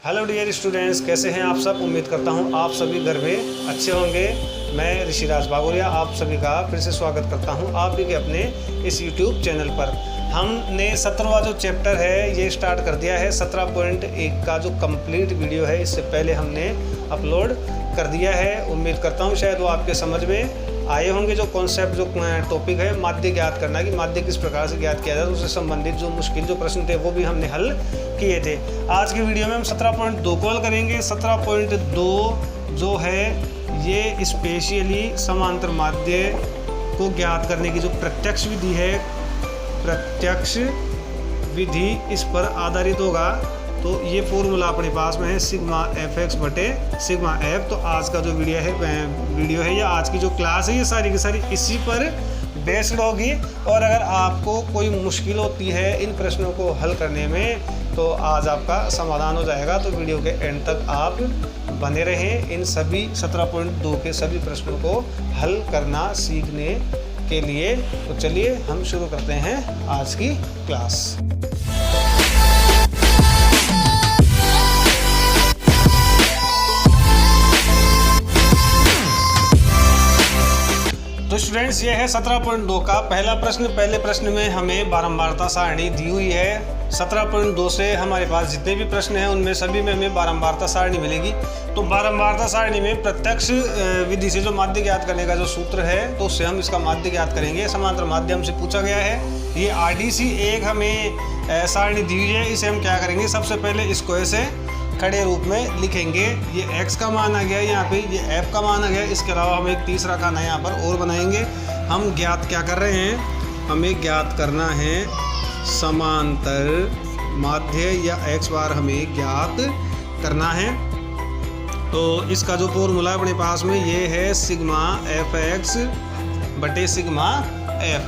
Hello dear students, कैसे हैं आप सब। उम्मीद करता हूं आप सभी घर में अच्छे होंगे। मैं ऋषिराज बागोरिया आप सभी का फिर से स्वागत करता हूं आप भी के अपने इस यूट्यूब चैनल पर। हमने 17वां जो चैप्टर है ये स्टार्ट कर दिया है। 17.1 का जो कंप्लीट वीडियो है इससे पहले हमने अपलोड कर दिया है। उम्मीद करता हूँ शायद वो आपके समझ में आए होंगे। जो कॉन्सेप्ट जो टॉपिक है माध्य ज्ञात करना कि माध्य किस प्रकार से ज्ञात किया जाए, उससे संबंधित जो मुश्किल जो प्रश्न थे वो भी हमने हल किए थे। आज की वीडियो में हम 17.2 को हल करेंगे। 17.2 जो है ये स्पेशली समांतर माध्य को ज्ञात करने की जो प्रत्यक्ष विधि है, प्रत्यक्ष विधि इस पर आधारित होगा। तो ये फॉर्मूला अपने पास में है सिग्मा एफ एक्स बटे सिग्मा एफ। तो आज का जो वीडियो है या आज की जो क्लास है ये सारी की सारी इसी पर बेस्ड होगी। और अगर आपको कोई मुश्किल होती है इन प्रश्नों को हल करने में तो आज आपका समाधान हो जाएगा। तो वीडियो के एंड तक आप बने रहें इन सभी 17.2 के सभी प्रश्नों को हल करना सीखने के लिए। तो चलिए हम शुरू करते हैं आज की क्लास। तो स्टूडेंट्स ये है 17.2 का पहला प्रश्न। पहले प्रश्न में हमें बारंबारता सारणी दी हुई है। 17.2 से हमारे पास जितने भी प्रश्न हैं उनमें सभी में हमें बारंबारता सारणी मिलेगी। तो बारंबारता सारणी में प्रत्यक्ष विधि से जो माध्य ज्ञात करने का जो सूत्र है तो उससे हम इसका माध्य ज्ञात करेंगे। समांतर माध्य हमसे पूछा गया है। ये RDC एक हमें सारणी दी हुई है। इसे हम क्या करेंगे, सबसे पहले इसको ऐसे खड़े रूप में लिखेंगे। ये x का मान आ गया यहाँ पे, ये f का मान आ गया। इसके अलावा हम एक तीसरा खाना यहाँ पर और बनाएंगे। हम ज्ञात क्या कर रहे हैं, हमें ज्ञात करना है समांतर माध्य या x बार हमें ज्ञात करना है। तो इसका जो फॉर्मूला अपने पास में ये है सिग्मा एफ एक्स बटे सिग्मा एफ।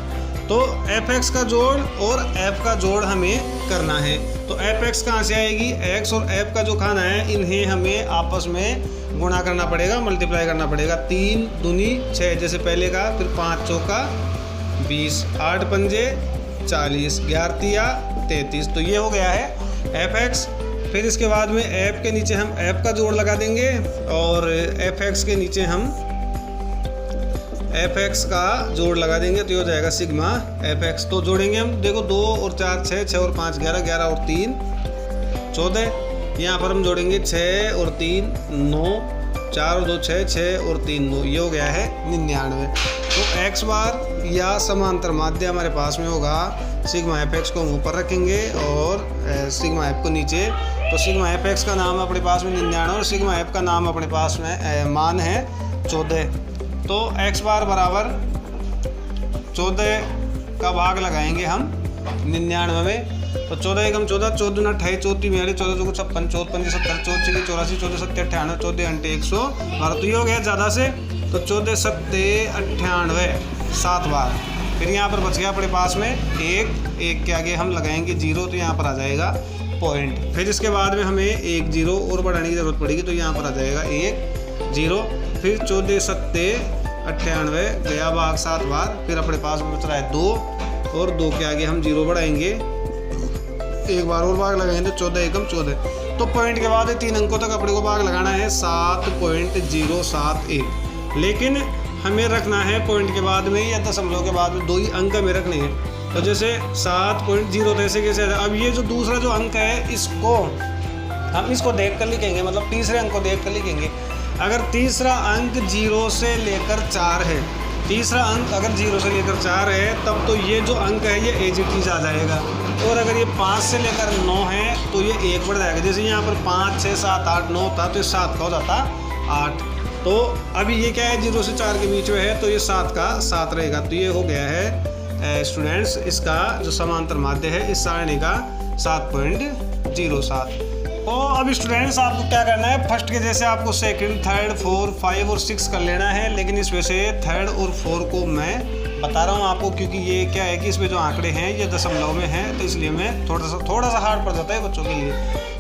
तो एफ एक्स का जोड़ और एफ का जोड़ हमें करना है। तो एफ एक्स कहाँ से आएगी, एक्स और एफ का जो खाना है इन्हें हमें आपस में गुणा करना पड़ेगा, मल्टीप्लाई करना पड़ेगा। 3 दूनी 6 जैसे पहले का, फिर 5 चौका 20, 8 पंजे 40, 11 तिया 33। तो ये हो गया है एफ एक्स। फिर इसके बाद में एफ के नीचे हम एफ का जोड़ लगा देंगे और एफ एक्स के नीचे हम एफ एक्स का जोड़ लगा देंगे। तो ये हो जाएगा सिग्मा एफ एक्स। तो जोड़ेंगे हम, देखो 2 और 4 6, 6 और 5 11, 11 और 3 14। यहाँ पर हम जोड़ेंगे 6 और 3 9, 4 और 2 6, 6 और 3 9। ये हो गया है 99। तो एक्स बार या समांतर माध्य हमारे पास में होगा। सिग्मा एफ एक्स को हम ऊपर रखेंगे और सिग्मा एफ को नीचे। तो सिग्मा एफ एक्स का नाम अपने पास में 99 और सिग्मा एफ का नाम अपने पास में मान है 14। तो x बार बराबर 14 का भाग लगाएंगे हम 99 में। तो 14 एकम 14, 14 दूना 28, 34 मेरे 14 चौको 56, 54 पंजे 70, 14 84, 14 सत्ते 98, 14 अंटे 112। तो ये हो गया ज़्यादा से। तो 14 सत्ते 98 7 बार। फिर यहाँ पर बच गया अपने पास में एक के आगे हम लगाएंगे 0। तो यहाँ पर आ जाएगा पॉइंट। फिर इसके बाद में हमें एक 0 और बढ़ाने की ज़रूरत पड़ेगी। तो यहाँ पर आ जाएगा 1 0। फिर 14 सत्ते 98 गया भाग 7 बार। फिर अपने पास में बच रहा है 2 और 2 के आगे हम 0 बढ़ाएंगे, एक बार और भाग लगाएंगे। 14 एकम 14। तो पॉइंट के बाद 3 अंकों तक अपने को भाग लगाना है 7.071। लेकिन हमें रखना है पॉइंट के बाद में या दशमलव के बाद में 2 ही अंक हमें रखने हैं। तो जैसे 7.0 कैसे कैसे। अब ये जो दूसरा जो अंक है इसको हम इसको देख कर लिखेंगे, मतलब तीसरे अंक को देख कर लिखेंगे। अगर तीसरा अंक 0 से लेकर 4 है, तीसरा अंक अगर 0 से लेकर 4 है तब तो ये जो अंक है ये एज इट इज आ जाएगा। और अगर ये 5 से लेकर 9 है तो ये 1 बढ़ जाएगा। जैसे यहाँ पर 5 6 7 8 9 था तो ये 7 का हो जाता 8। तो अभी ये क्या है 0 से 4 के बीच में है तो ये 7 का 7 रहेगा। तो ये हो गया है स्टूडेंट्स इसका जो समांतर माध्य है इस सारणी का 7.07। तो अब स्टूडेंट्स आपको क्या करना है, फर्स्ट के जैसे आपको सेकंड, थर्ड, 4, 5 और 6 कर लेना है। लेकिन इसमें से थर्ड और 4 को मैं बता रहा हूँ आपको क्योंकि ये क्या है कि इसमें जो आंकड़े हैं ये दशमलव में हैं। तो इसलिए मैं थोड़ा सा हार्ड पड़ जाता है बच्चों के लिए।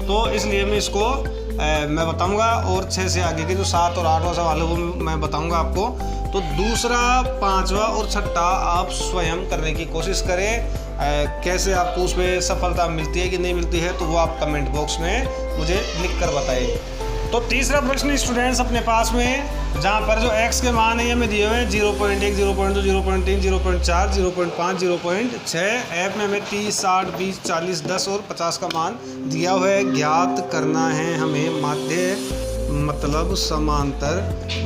तो इसलिए मैं इसको मैं बताऊँगा। और 6 से आगे के जो 7 और 8वां सवाल है वो मैं बताऊँगा आपको। तो दूसरा, 5वां और 6ठा आप स्वयं करने की कोशिश करें। कैसे आपको उसमें सफलता मिलती है कि नहीं मिलती है तो वो आप कमेंट बॉक्स में मुझे लिख कर बताए। तो तीसरा प्रश्न स्टूडेंट्स अपने पास में, जहाँ पर जो x के मान है ये हमें दिए हुए हैं 0.1, 0.2, 0.3, 0.4, 0.5, 0.6। ऐप में हमें 30, 60, 20, 40, 10 और 50 का मान दिया हुआ है। ज्ञात करना है हमें माध्य, मतलब समांतर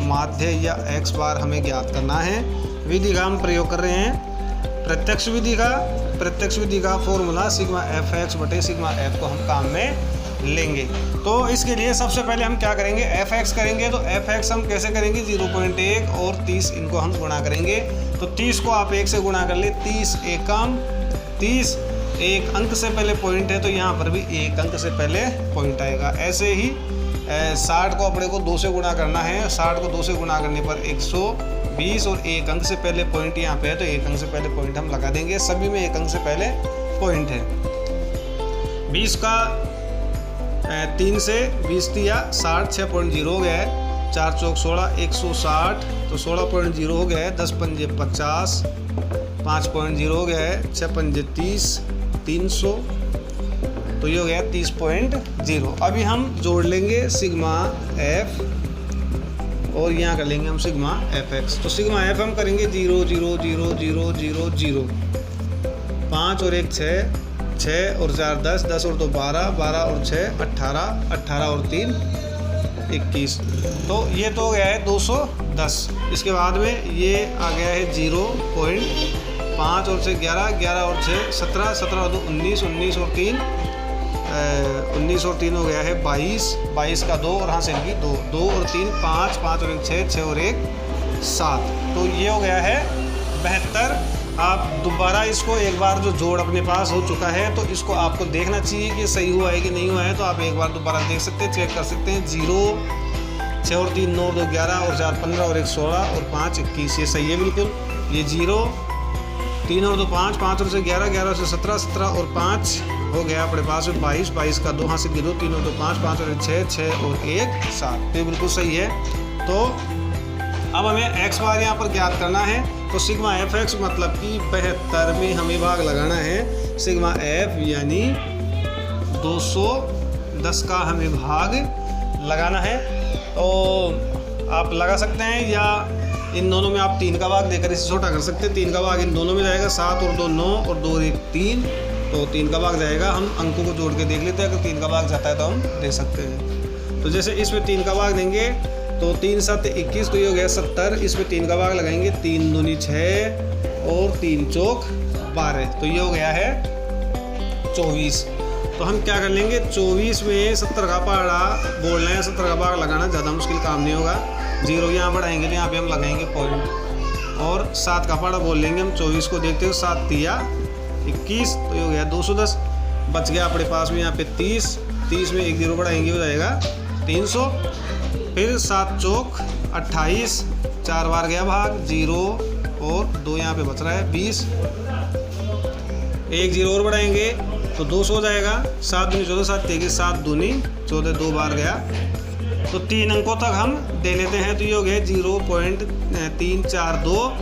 माध्य या x बार हमें ज्ञात करना है। विधि का हम प्रयोग कर रहे हैं प्रत्यक्ष विधि का फॉर्मूला सिग्मा एफ एक्स बटे सिग्मा एफ को हम काम में लेंगे। तो इसके लिए सबसे पहले हम क्या करेंगे, एफ एक्स करेंगे। तो एफ एक्स हम कैसे करेंगे, 0.1 और 30 इनको हम गुणा करेंगे। तो 30 को आप 1 से गुणा कर ले, 30 एकम 30, एक अंक से पहले पॉइंट है तो यहाँ पर भी एक अंक से पहले पॉइंट आएगा। ऐसे ही 60 को अपने को 2 से गुणा करना है, 60 को 2 से गुणा करने पर 120 और एक अंक से पहले पॉइंट यहाँ पे है तो एक अंक से पहले पॉइंट हम लगा देंगे। सभी में एक अंक से पहले पॉइंट है। 20 का 3 से 20 दिया 60, 6.0 हो गया है। 4 चौक 16, 160 तो 16.0 हो गया है। 10 पंजे 50, 5.0 हो गया है। 6 पंजे 30, 300 तो ये हो गया 30.0। अभी हम जोड़ लेंगे सिग्मा एफ और यहाँ कर लेंगे हम सिग्मा एफ एक्स। तो सिग्मा एफ हम करेंगे 0, 0, 0, 0, 0, 0, 5 और 1 6, 6 और 4 10, 10 और 2 12, 12 और 6 18, 18 और 3 21। तो ये तो गया है 210। इसके बाद में ये आ गया है 0.5 और 6 11, 11 और 6 17, 17 और 2 19, 19 और 3 19 और 3 हो गया है 22, 22 का 2 और यहाँ से भी 2, 2 और 3 5, 5 और 1 6, 6 और 1 7। तो ये हो गया है 72। आप दोबारा इसको एक बार जो जोड़ अपने पास हो चुका है तो इसको आपको देखना चाहिए कि सही हुआ है कि नहीं हुआ है। तो आप एक बार दोबारा देख सकते हैं, चेक कर सकते हैं। 0, 6 और 3 9, 2 11 और 4 15 और 1 16 और 5 21, ये सही है बिल्कुल। ये 0, 3 और 2 5, 5 और 6 11, 11 से 17, 17 और 5 हो गया अपने पास में 22, 22 का 2 हासिल 0, 3 और 2 5, 5 और 6, 6 और 1 7। तो ये बिल्कुल सही है। तो अब हमें x बार यहाँ पर ज्ञात करना है। तो सिग्मा एफ एक्स मतलब कि 72 में हमें भाग लगाना है। सिग्मा एफ यानी 210 का हमें भाग लगाना है। तो आप लगा सकते हैं या इन दोनों में आप 3 का भाग देकर इसे छोटा कर सकते हैं। 3 का भाग इन दोनों में जाएगा, 7 और 2 9 और 2 और 1 3, तो 3 का भाग जाएगा। हम अंकों को जोड़ के देख लेते हैं, अगर 3 का भाग जाता है तो हम दे सकते हैं। तो जैसे इसमें 3 का भाग देंगे तो 3 7 21, तो ये हो गया 70। इसमें 3 का भाग लगाएंगे, 3 दूनी 6 और 3 चौक 12, तो ये हो गया है 24। तो हम क्या कर लेंगे, 24 में 70 का पहाड़ा बोलना है, 70 का भाग लगाना ज़्यादा मुश्किल काम नहीं होगा। 0 यहाँ बढ़ाएंगे तो यहाँ पे हम लगाएंगे पॉइंट और 7 का पहाड़ा बोल लेंगे हम। 24 को देखते हो, 7 तिया 21, तो ये हो गया 210। बच गया अपने पास में यहाँ पे 30, 30 में 1 0 बढ़ाएंगे हो जाएगा 300। फिर 7 चौक 28, 4 बार गया भाग, 0 और 2 यहाँ पे बच रहा है 20, 1 0 और बढ़ाएंगे तो 200 हो जाएगा। 7 दूनी 14, 7 23, 7 दूनी 14, 2 बार गया। तो 3 अंकों तक हम दे लेते हैं। तो ये हो गया 0.342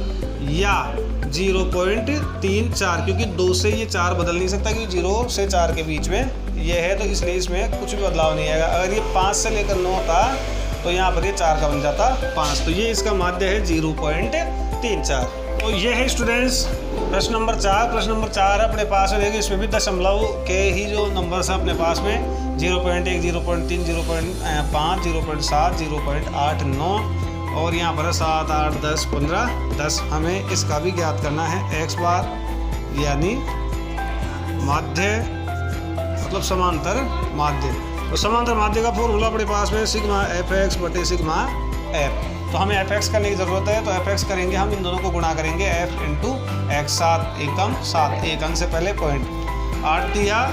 या 0.34, क्योंकि 2 से ये 4 बदल नहीं सकता, क्योंकि 0 से 4 के बीच में ये है, तो इसलिए इसमें कुछ भी बदलाव नहीं आएगा। अगर ये 5 से लेकर 9 था तो यहाँ पर ये 4 का बन जाता 5, तो ये इसका माध्य है 0.34। तो ये है स्टूडेंट्स प्रश्न नंबर 4। प्रश्न नंबर 4 अपने पास में देखिए, इसमें भी दशमलव के ही जो नंबर्स हैं अपने पास में 0.1, 0.3, 0.5, 0.7, 0.8, 9 और यहाँ पर 7 8 10 15 10। हमें इसका भी ज्ञात करना है x बार यानी माध्य, मतलब समांतर माध्य। तो समांतर माध्य का फॉर्मूला अपने पास में सिग्मा एफ एक्स बटे सिग्मा एफ। तो हमें एफ एक्स करने की ज़रूरत है, तो एफ एक्स करेंगे हम, इन दोनों को गुणा करेंगे f इंटू एक्स। 7 एकम 7, एक अंक से पहले पॉइंट, 8 तिया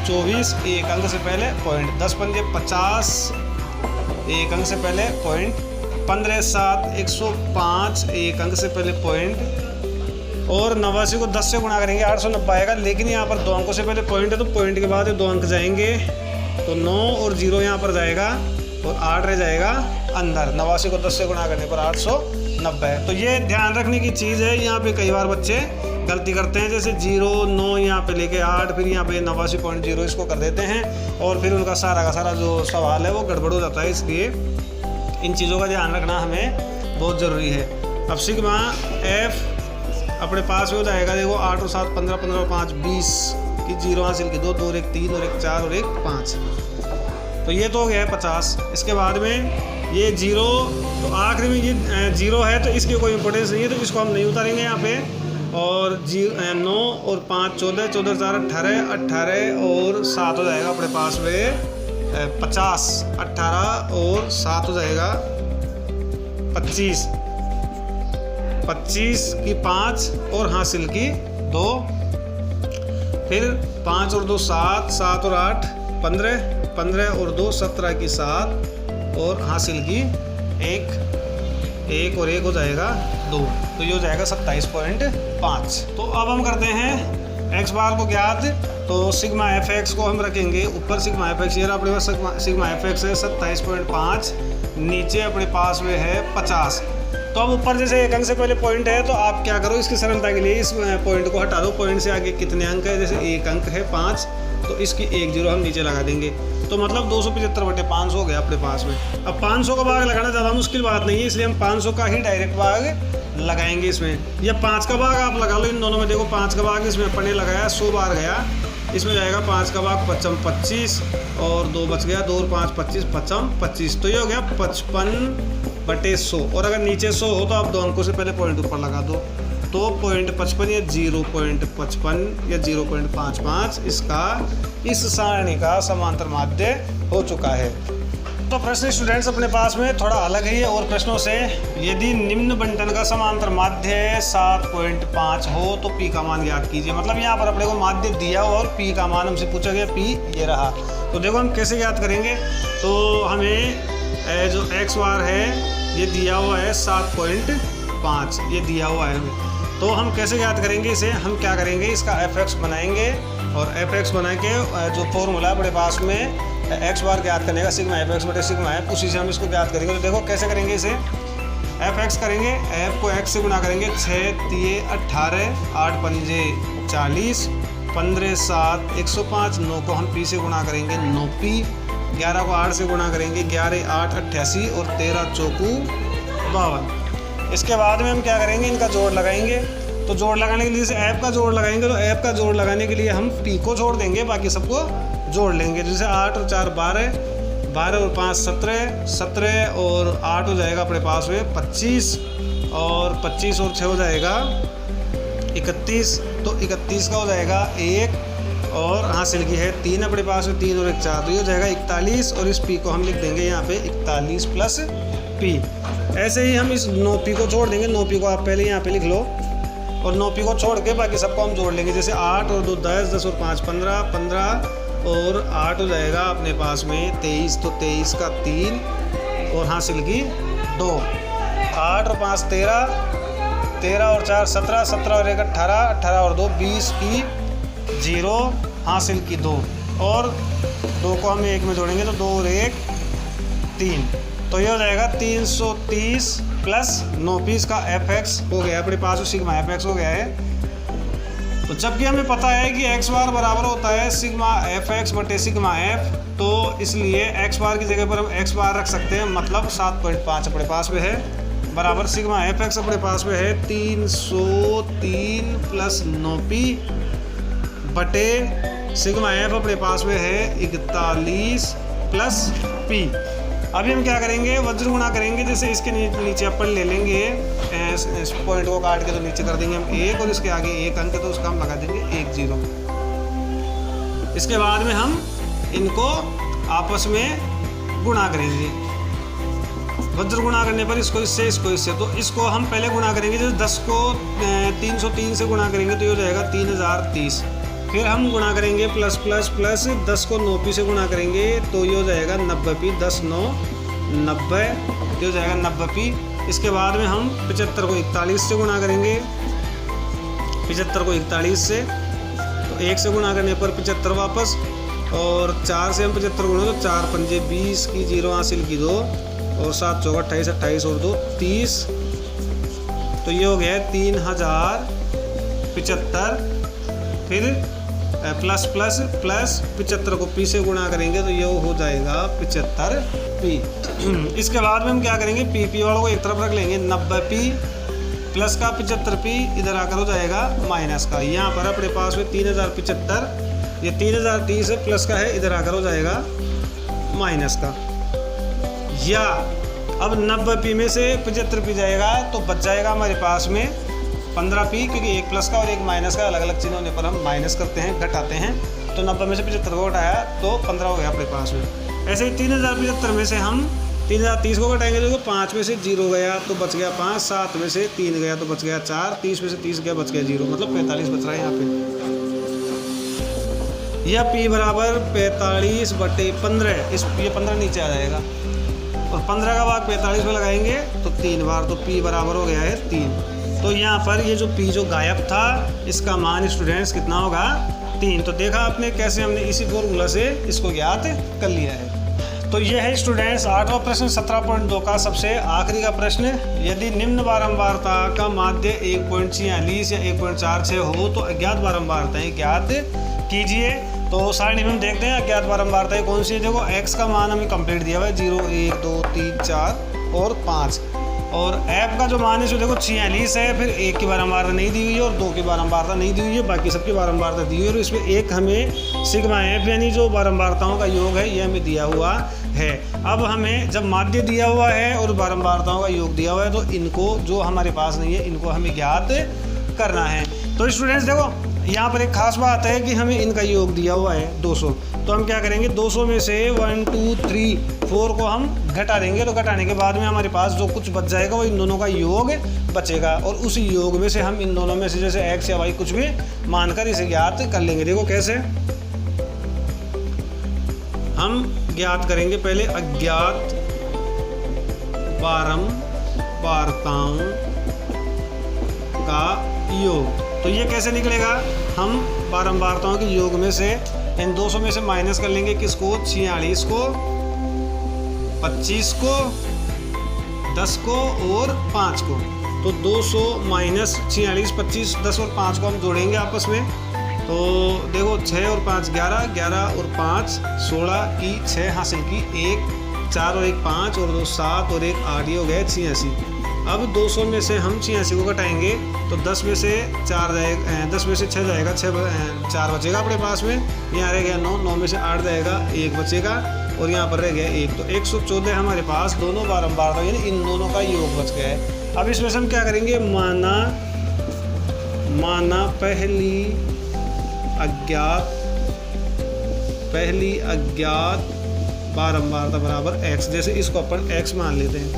24, एक अंक से पहले पॉइंट, 10 पंजे 50, एक अंक से पहले पॉइंट, 15 7 105, एक अंक से पहले पॉइंट और 89 को 10 से गुणा करेंगे 890 आएगा। लेकिन यहाँ पर 2 अंकों से पहले पॉइंट है तो पॉइंट के बाद 2 अंक जाएंगे, तो 9 और 0 यहाँ पर जाएगा और 8 रह जाएगा अंदर। 89 को 10 से गुणा करने पर 890। तो ये ध्यान रखने की चीज़ है, यहाँ पे कई बार बच्चे गलती करते हैं, जैसे 0 9 यहाँ पे लेके 8, फिर यहाँ पे 89.0 इसको कर देते हैं और फिर उनका सारा का सारा जो सवाल है वो गड़बड़ हो जाता है। इसलिए इन चीज़ों का ध्यान रखना हमें बहुत ज़रूरी है। अब सिग्मा एफ अपने पास में हो जाएगा, देखो 8 और 7 15, 15 और 5 20 की 0 हासिल की 2, 2 और 1 3 और 1 4 और 1 5, तो ये तो हो गया है 50। इसके बाद में ये 0, तो आखिरी में ये 0 है तो इसकी कोई इंपॉर्टेंस नहीं है, तो इसको हम नहीं उतारेंगे यहाँ पे। और 9 और 5 14, 14 4 18, 18 और 7 हो जाएगा अपने पास में 50, 18 और 7 हो जाएगा 25, 25 की 5 और हासिल की 2, फिर 5 और 2 7, 7 और 8 15, 15 और 2 17 की 7 और हासिल की 1 और 1 हो जाएगा 2, तो ये हो जाएगा 27.5। तो अब हम करते हैं एक्स बार को ज्ञात, तो सिग्मा एफ एक्स को हम रखेंगे ऊपर सिग्मा एफ एक्स, ये अपने पास सिग्मा एफ एक्स है 27.5, नीचे अपने पास में है 50। तो अब ऊपर जैसे एक अंक से पहले पॉइंट है, तो आप क्या करो, इसकी सरलता के लिए इस पॉइंट को हटा दो। पॉइंट से आगे कितने अंक है, जैसे एक अंक है 5, तो इसकी 1 0 हम नीचे लगा देंगे, तो मतलब 275/500 हो गया अपने पास में। अब 500 का भाग लगाना ज़्यादा मुश्किल बात नहीं है, इसलिए हम 500 का ही डायरेक्ट भाग लगाएंगे इसमें। या 5 का भाग आप लगा लो इन दोनों में, देखो 5 का भाग इसमें अपन ने लगाया 100 बार गया, इसमें जाएगा 5 का भाग 55 25 और 2 बच गया, 2 और 5 25 55 25, तो ये हो गया 55/100। और अगर नीचे 100 हो तो आप 2 अंकों से पहले पॉइंट ऊपर लगा दो, तो 0.55 या 0.55 या 0.55 इसका इस सारणी का समांतर माध्य हो चुका है। तो प्रश्न स्टूडेंट्स अपने पास में थोड़ा अलग है और प्रश्नों से, यदि निम्न बंटन का समांतर माध्य 7.5 हो तो पी का मान ज्ञात कीजिए। मतलब यहाँ पर अपने को माध्य दिया हुआ और पी का मान हमसे पूछा गया, पी ये रहा। तो देखो हम कैसे ज्ञात करेंगे, तो हमें जो एक्स बार है ये दिया हुआ है 7.5, ये दिया हुआ है हमें, तो हम कैसे ज्ञात करेंगे इसे, हम क्या करेंगे, इसका एफ एक्स बनाएंगे और एफ एक्स बना के जो फॉर्मूला अपने पास में एक्स बार ज्ञात करने का सिग्मा एफ एक्स बटे सिग्मा एफ, उसी से हम इसको ज्ञात करेंगे। तो देखो कैसे करेंगे इसे, एफ एक्स करेंगे, एफ को एक्स से गुना करेंगे, 6 3 18, 8 पंजे 40, 15 7 105, 9 को हम पी से गुना करेंगे 9 पी, 11 को 8 से गुना करेंगे 11 8 88 और 13 चौकू 52। इसके बाद में हम क्या करेंगे, इनका जोड़ लगाएंगे। तो जोड़ लगाने के लिए जैसे ऐप का जोड़ लगाएंगे, तो ऐप का जोड़ लगाने के लिए हम पी को छोड़ देंगे, बाकी सबको जोड़ लेंगे। जैसे 8 और 4 12, 12 और 5 17, 17 और 8 हो जाएगा अपने पास में 25, और 25 और 6 हो जाएगा 31, तो 31 का हो जाएगा 1 और हासिल की है 3 अपने पास में, 3 और 1 4, तो ये हो जाएगा 41, और इस पी को हम लिख देंगे यहाँ पे 41 प्लस पी। ऐसे ही हम इस 9p को छोड़ देंगे, 9p को आप पहले यहाँ पे लिख लो, और 9p को छोड़ के बाकी सबको हम जोड़ लेंगे। जैसे 8 और 2 10, 10 और 5 15, 15 और 8 हो जाएगा अपने पास में 23, तो 23 का 3 और हासिल की 2, 8 और 5 13, 13 और 4 17, 17 और 1 18, 18 और 2 20 की 0 हासिल की 2, और 2 को हम 1 में जोड़ेंगे तो 2 और 1 3, तो ये हो जाएगा 330 प्लस 9p का एफ एक्स हो गया अपने पास, सिग्मा एफ एक्स हो गया है। तो जबकि हमें पता है कि एक्स बार बराबर होता है सिग्मा एफ एक्स बटे सिग्मा एफ, तो इसलिए एक्स बार की जगह पर हम एक्स बार रख सकते हैं, मतलब 7.5 अपने पास में है, बराबर सिग्मा एफ एक्स अपने पास में है 303 प्लस 9p बटे सिग्मा एफ अपने पास में है 41 प्लस p। अभी हम क्या करेंगे, वज्र गुणा करेंगे। जैसे इसके नीचे अपन ले लेंगे, इस पॉइंट को काट के तो नीचे कर देंगे हम 1, और इसके आगे 1 अंक, तो उसका हम लगा देंगे 1 0। इसके बाद में हम इनको आपस में गुणा करेंगे, वज्र गुणा करने पर इसको इससे, इसको इससे, तो इसको हम पहले गुणा करेंगे। जैसे 10 को 303 से गुणा करेंगे तो ये हो जाएगा 3030, फिर हम गुणा करेंगे प्लस प्लस प्लस 10 को 9p से गुणा करेंगे तो ये हो जाएगा 90p, 10 9 90, ये हो जाएगा 90p। इसके बाद में हम 75 को 41 से गुणा करेंगे, 75 को 41 से, तो 1 से गुणा करने पर 75 वापस, और 4 से हम 75 गुणा तो 4 पंजे 20 की 0 हासिल की 2, और 7 चौका 28, 28 और 2 30, तो ये हो गया 3000 75, फिर प्लस प्लस प्लस 75 को p से गुणा करेंगे तो ये हो जाएगा 75p। इसके बाद में हम क्या करेंगे, p वालों को एक तरफ रख लेंगे, 90p प्लस का 75p इधर आकर हो जाएगा माइनस का। यहाँ पर अपने पास में 3075, ये 3030 प्लस का है, इधर आकर हो जाएगा माइनस का। या अब 90p में से 75p जाएगा तो बच जाएगा हमारे पास में 15p, क्योंकि एक प्लस का और एक माइनस का अलग अलग चिन्ह होने पर हम माइनस करते हैं, घटाते हैं। तो 90 में से 75 को घटाया तो 15 हो गया अपने पास में। ऐसे ही 3075 में से हम 3030 को घटाएंगे तो 5 में से 0 गया तो बच गया 5, 7 में से 3 गया तो बच गया 4, 30 में से 30 गया बच गया 0, मतलब 45 बच रहा है यहाँ पे। यह p बराबर 45/15, ये 15 नीचे आ जाएगा और 15 का भाग 45 में लगाएंगे तो 3 बार, तो p बराबर हो गया है 3। तो यहाँ पर ये जो p जो गायब था इसका मान स्टूडेंट्स कितना होगा, 3। तो देखा आपने कैसे हमने इसी फॉर्मूला से इसको ज्ञात कर लिया है। तो यह है स्टूडेंट्स 8वां प्रश्न 17.2 का सबसे आखिरी का प्रश्न। यदि निम्न बारंबारता का माध्य 1.46 या 1.46 हो तो अज्ञात बारंबारताएं ज्ञात कीजिए। तो सारणी में हम देखते हैं अज्ञात बारंबारताएं कौन सी है। देखो x का मान हमें कंप्लीट दिया हुआ है 0, 1, 2, 3, 4 और 5, और f का जो मान है सो देखो 46 है, फिर 1 की बारंबारता नहीं दी हुई है और 2 की बारंबारता नहीं दी हुई है, बाकी सबकी बारंबारता दी हुई है। और इसमें एक हमें सिग्मा f यानी जो बारंबारताओं का योग है ये हमें दिया हुआ है। अब हमें जब माध्य दिया हुआ है और बारंबारताओं का योग दिया हुआ है तो इनको जो हमारे पास नहीं है इनको हमें ज्ञात करना है। तो स्टूडेंट्स देखो यहाँ पर एक खास बात है कि हमें इनका योग दिया हुआ है 200, तो हम क्या करेंगे 200 में से 1, 2, 3, 4 को हम घटा देंगे। तो घटाने के बाद में हमारे पास जो कुछ बच जाएगा वो इन दोनों का योग बचेगा और उसी योग में से हम इन दोनों में से जैसे x या y कुछ भी मानकर इसे ज्ञात कर लेंगे। देखो कैसे हम ज्ञात करेंगे, पहले अज्ञात बारंबारताओं का योग। तो ये कैसे निकलेगा, हम बारंबारताओं के योग में से इन 200 में से माइनस कर लेंगे किसको, 46 को, 25 को, 10 को और 5 को। तो 200 माइनस 46, 25, 10 और 5 को हम जोड़ेंगे आपस में। तो देखो 6 और 5 11, 11 और 5 16 की 6 हासिल की 1, 4 और 1 5 और 2 7 और 1 8, ये हो गया 86। अब 200 में से हम 86 को घटाएंगे तो 10 में से 4 जाएगा, 10 में से 6 जाएगा, 4 बचेगा अपने पास में। यहाँ रह गया 9, 9 में से 8 जाएगा, 1 बचेगा और यहाँ पर रह गया 1। तो 114 हमारे पास दोनों बारंबारता यानी इन दोनों का योग बच गया है। अब इसमें से हम क्या करेंगे, माना पहली अज्ञात बारंबारता बराबर x, जैसे इसको अपन x मान लेते हैं।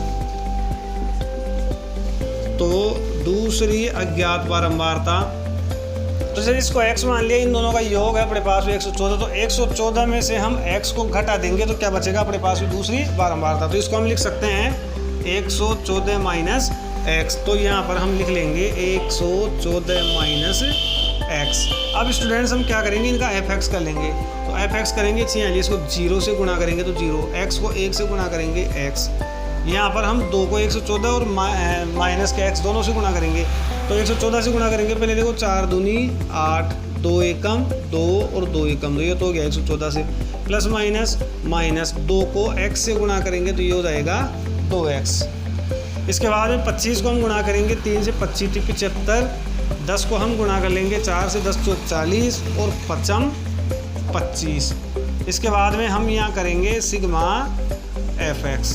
तो दूसरी अज्ञात बारंबारता, तो जैसे इसको x मान लिया, इन दोनों का योग है अपने पास में 114, तो 114 में से हम x को घटा देंगे तो क्या बचेगा अपने पास में दूसरी बारंबारता। तो इसको हम लिख सकते हैं 114 माइनस x। तो यहाँ पर हम लिख लेंगे 114 माइनस x। अब स्टूडेंट्स हम क्या करेंगे, इनका fx कर लेंगे। तो fx करेंगे 46 को 0 से गुणा करेंगे तो 0, x को 1 से गुणा करेंगे x। यहाँ पर हम 2 को 114 और माइनस के x दोनों से गुणा करेंगे। तो 114 से गुणा करेंगे, पहले देखो 4 दूनी 8, 2 एकम 2 और 2 एकम 2, ये तो हो गया 114 से। प्लस माइनस 2 को x से गुणा करेंगे तो ये हो जाएगा 2x। इसके बाद में 25 को हम गुणा करेंगे 3 से, 25 थी 75, 10 को हम गुणा कर लेंगे 4 से, 10 चौक 40 और 5 25। इसके बाद में हम यहाँ करेंगे सिग्मा fx।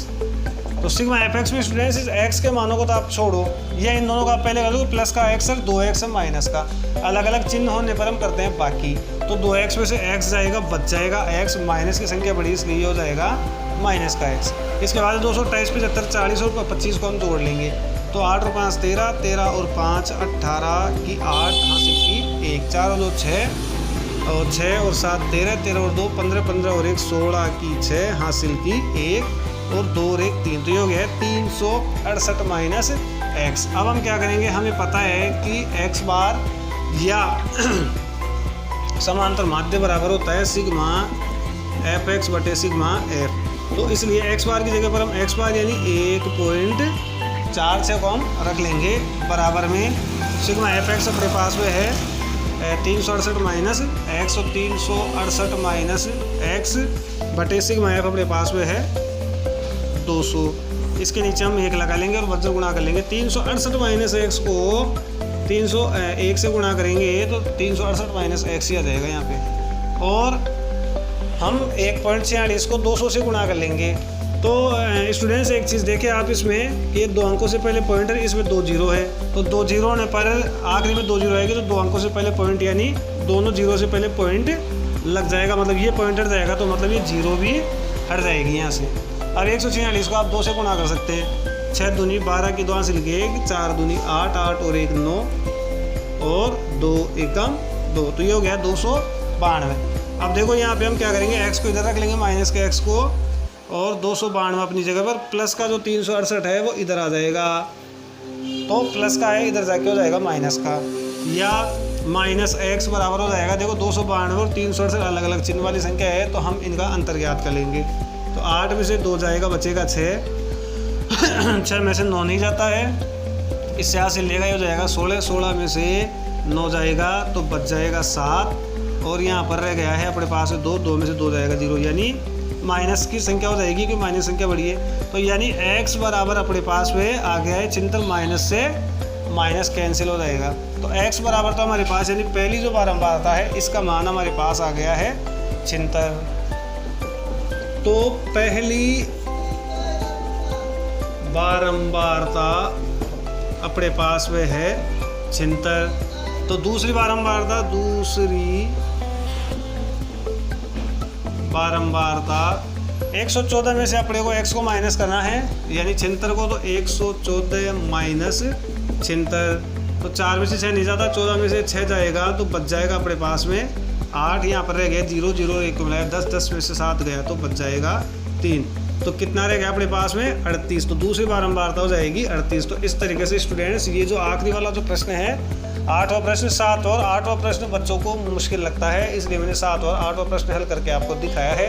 तो सिग्मा fx में स्टूडेंट्स इस x के मानों को तो आप छोड़ो, या इन दोनों का आप पहले कर लो, प्लस का x और 2x है माइनस का, अलग अलग चिन्ह होने पर हम करते हैं बाकी। तो 2x में से x जाएगा, बच जाएगा x, माइनस की संख्या बड़ी इसलिए हो जाएगा माइनस का x। इसके बाद 228, 75, 40 और 25 को हम जोड़ लेंगे। तो 8 और 5 13, 13 और 5 18 की 8 हासिल की 1, 4 और 2 6 और 6 और 7 13, 13 और 2 15, 15 और 1 16 की 6 हासिल की 1 और 2 और 1 3। तो ये हो गया 368 माइनस x। अब हम क्या करेंगे, हमें पता है कि x बार या समांतर माध्य बराबर होता है सिग्मा fx बटे सिग्मा f। तो इसलिए x बार की जगह पर हम x बार यानी 1.46 को हम रख लेंगे बराबर में सिग्मा एफ एक्स अपने पास में है 368 माइनस एक्स, और 368 माइनस एक्स बटे सिग्मा एफ अपने पास में है 200। इसके नीचे हम 1 लगा लेंगे और वज्र गुणा कर लेंगे। 368 माइनस एक्स को 301 से गुणा करेंगे तो 368 माइनस एक्स ही आ जाएगा यहाँ पे, और हम 1.46 को 200 से गुणा कर लेंगे। तो स्टूडेंट्स एक चीज़ देखें आप, इसमें ये 2 अंकों से पहले पॉइंटर, इसमें 2 जीरो है, तो 2 जीरो होने पर आखिरी में 2 जीरो आएगी, तो 2 अंकों से पहले पॉइंट यानी दोनों जीरो से पहले पॉइंट लग जाएगा, मतलब ये पॉइंट हट जाएगा, तो मतलब ये जीरो भी हट जाएगी यहाँ से। अब 146 को आप 2 से गुणा कर सकते हैं। 6 दूनी 12 की 2 हासिल की 1, 4 दूनी 8, 8 और 1 9, और 2 एकम 2, तो ये हो गया 292। अब देखो यहाँ पे हम क्या करेंगे, एक्स को इधर रख लेंगे, माइनस के एक्स को, और 292 अपनी जगह पर, प्लस का जो 368 है वो इधर आ जाएगा, तो प्लस का है इधर जाके हो जाएगा माइनस का, या माइनस एक्स बराबर हो जाएगा। देखो 292 और 368 अलग अलग चिन्ह वाली संख्या है, तो हम इनका अंतर ज्ञात कर लेंगे। तो 8 में से 2 जाएगा, बचेगा 6 6 में से 9 नहीं जाता है, इससे यहाँ से लेगा हो जाएगा 16, 16 में से 9 जाएगा तो बच जाएगा 7, और यहाँ पर रह गया है अपने पास 2, 2 में से 2 जाएगा 0, यानी माइनस की संख्या हो जाएगी, क्योंकि माइनस संख्या बड़ी है। तो यानी x बराबर अपने पास में आ गया है चिंतन, माइनस से माइनस कैंसिल हो जाएगा। तो x बराबर तो हमारे पास यानी पहली जो बारंबारता है इसका मान हमारे पास आ गया है चिंतन। तो पहली बारंबारता अपने पास में है चिंतन। तो दूसरी बारंबारता 114 में से अपने को x को माइनस करना है, यानी छिहत्तर को, तो 114 माइनस 76, तो 4 में से 6 नहीं जाता, 14 में से 6 जाएगा तो बच जाएगा अपने पास में 8, यहाँ पर रह गया 0, 0 1 को मिलाया 10, 10 में से 7 गया तो बच जाएगा 3, तो कितना रह गया अपने पास में 38। तो दूसरी बारंबारता हो जाएगी 38। तो इस तरीके से स्टूडेंट्स ये जो आखिरी वाला जो प्रश्न है 8वां प्रश्न, 7 और 8वां प्रश्न बच्चों को मुश्किल लगता है, इसलिए मैंने 7 और 8वां प्रश्न हल करके आपको दिखाया है।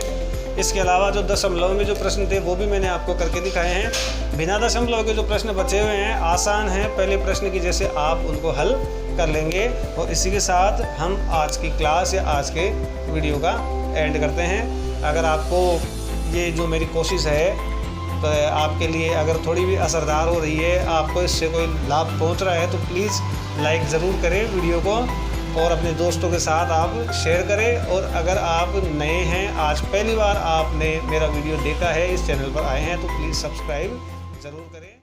इसके अलावा जो दशमलव में जो प्रश्न थे वो भी मैंने आपको करके दिखाए हैं। बिना दशमलव के जो प्रश्न बचे हुए हैं आसान हैं, पहले प्रश्न की जैसे आप उनको हल कर लेंगे। और इसी के साथ हम आज की क्लास या आज के वीडियो का एंड करते हैं। अगर आपको ये जो मेरी कोशिश है तो आपके लिए अगर थोड़ी भी असरदार हो रही है, आपको इससे कोई लाभ पहुंच रहा है, तो प्लीज़ लाइक ज़रूर करें वीडियो को और अपने दोस्तों के साथ आप शेयर करें। और अगर आप नए हैं, आज पहली बार आपने मेरा वीडियो देखा है, इस चैनल पर आए हैं, तो प्लीज़ सब्सक्राइब ज़रूर करें।